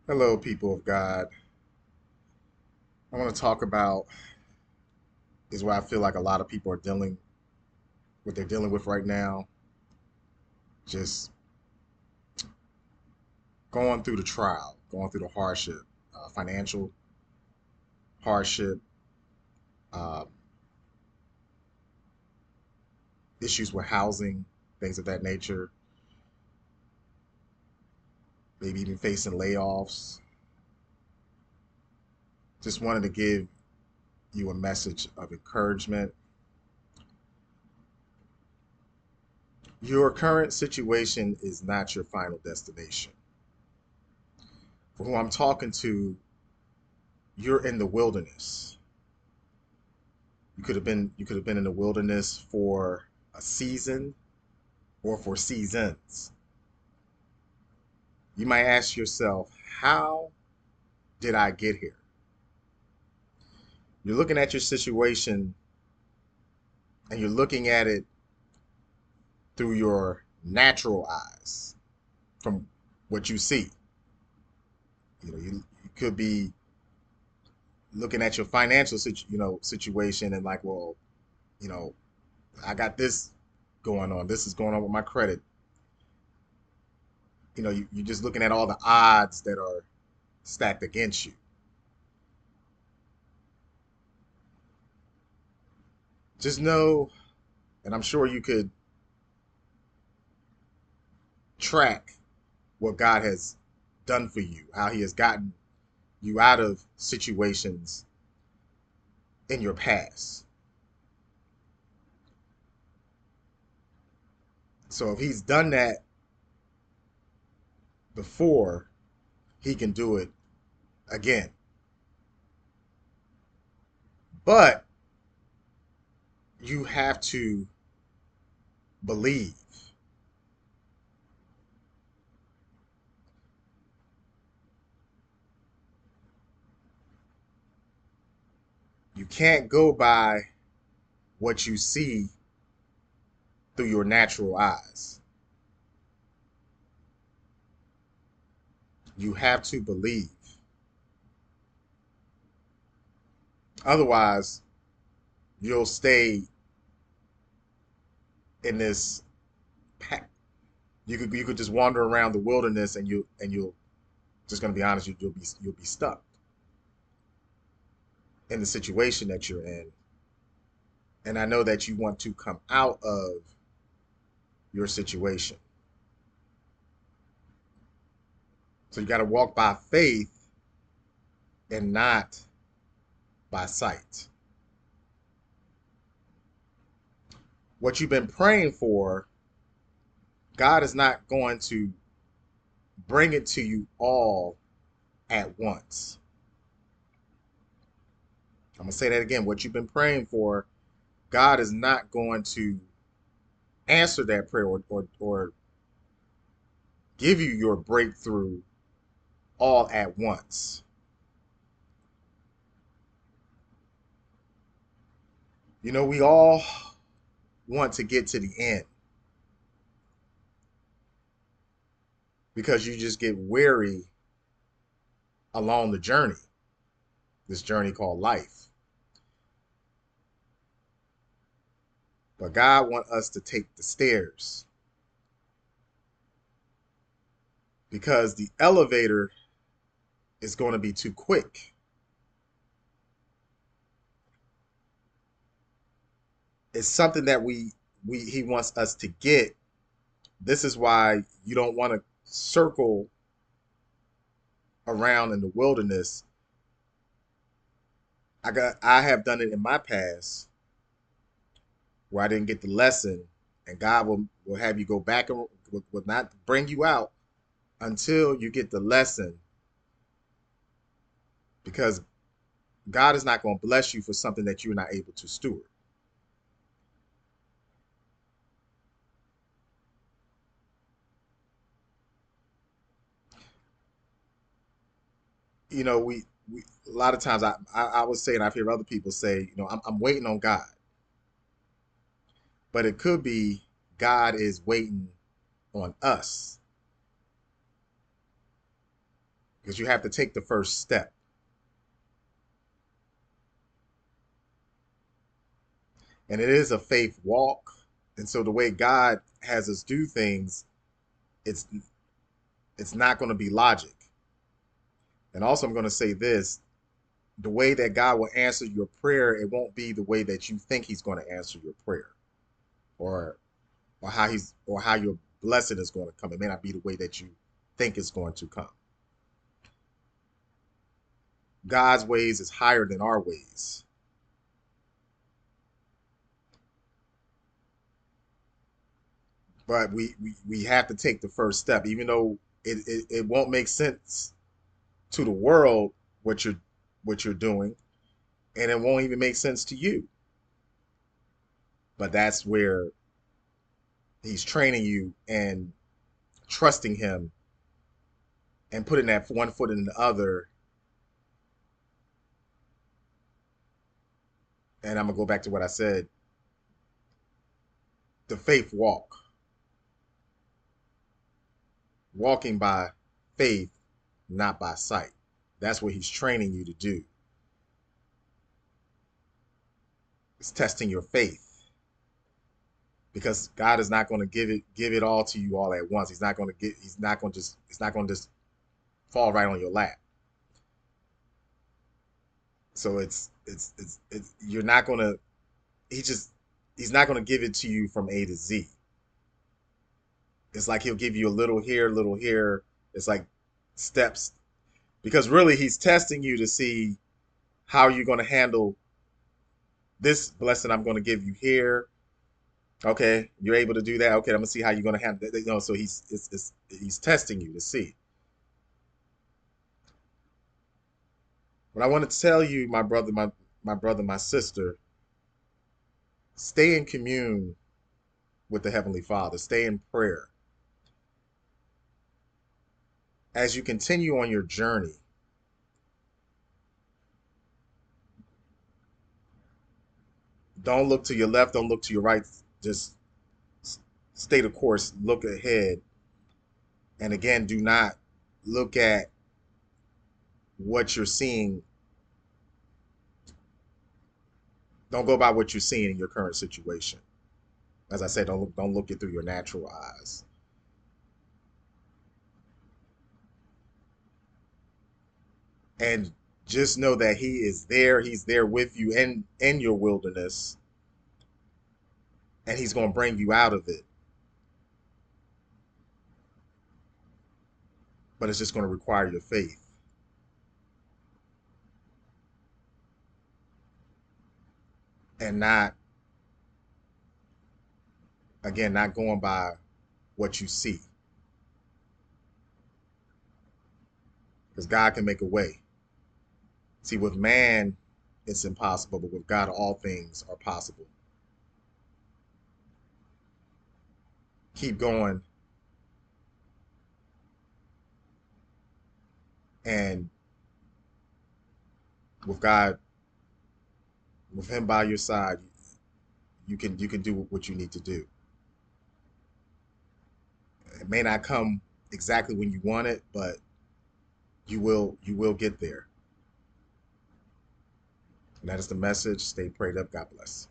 Hello, people of God. I want to talk about is what I feel like a lot of people are what they're dealing with right now. Just going through the trial, going through the hardship, financial hardship, uh, issues with housing, things of that nature. Maybe even facing layoffs. Just wanted to give you a message of encouragement. Your current situation is not your final destination. For who I'm talking to, you're in the wilderness. You could have been in the wilderness for a season or for seasons. You might ask yourself, how did I get here? You're looking at your situation and you're looking at it through your natural eyes, from what you see. You could be looking at your financial situation and like, well, you know, I got this going on. This is going on with my credit. You're just looking at all the odds that are stacked against you. Just know, and I'm sure you could track what God has done for you, how He has gotten you out of situations in your past. So if He's done that before, He can do it again. But you have to believe. You can't go by what you see through your natural eyes. You have to believe. Otherwise, you'll stay in this pack. You could just wander around the wilderness and you'll just gonna be honest, you'll be stuck in the situation that you're in. And I know that you want to come out of your situation. So you got to walk by faith and not by sight. What you've been praying for, God is not going to bring it to you all at once. I'm going to say that again. What you've been praying for, God is not going to answer that prayer or give you your breakthrough all at once. We all want to get to the end because you just get weary along the journey, this journey called life. But God wants us to take the stairs because the elevator is going to be too quick. It's something that we he wants us to get. This is why you don't want to circle around in the wilderness. I have done it in my past where I didn't get the lesson, and God will have you go back and will not bring you out until you get the lesson, because God is not going to bless you for something that you're not able to steward. We a lot of times I would say, and I've heard other people say, I'm waiting on God, but it could be God is waiting on us because you have to take the first step. And it is a faith walk. And so the way God has us do things, it's it's not going to be logic. And also I'm going to say this, the way that God will answer your prayer, it won't be the way that you think he's going to answer your prayer, or or how your blessing is going to come. It may not be the way that you think it's going to come. God's ways is higher than our ways. But we have to take the first step, even though it won't make sense to the world what you're doing, and it won't even make sense to you. But that's where he's training you and trusting him and putting that one foot in the other. And I'm gonna go back to what I said, the faith walk, walking by faith, not by sight. That's what he's training you to do. It's testing your faith, because God is not going to give it all to you all at once. It's not going to just fall right on your lap. So it's you're not going to he just he's not going to give it to you from A to Z. It's like he'll give you a little here. It's like steps, because really he's testing you to see how you're going to handle this blessing I'm going to give you here. Okay, you're able to do that. Okay, I'm gonna see how you're gonna handle it. So he's testing you to see. But I want to tell you, my brother, my sister, stay in commune with the Heavenly Father. Stay in prayer as you continue on your journey. Don't look to your left. Don't look to your right. Just stay the course. Look ahead, and again, do not look at what you're seeing. Don't go by what you're seeing in your current situation. As I said, don't look it through your natural eyes. And just know that he is there. He's there with you in your wilderness, and he's going to bring you out of it. But it's just going to require your faith, and not, again, not going by what you see, because God can make a way. See, with man it's impossible, but with God all things are possible. Keep going, and with God, with him by your side, you can do what you need to do. It may not come exactly when you want it, but you will get there. And that is the message. Stay prayed up. God bless.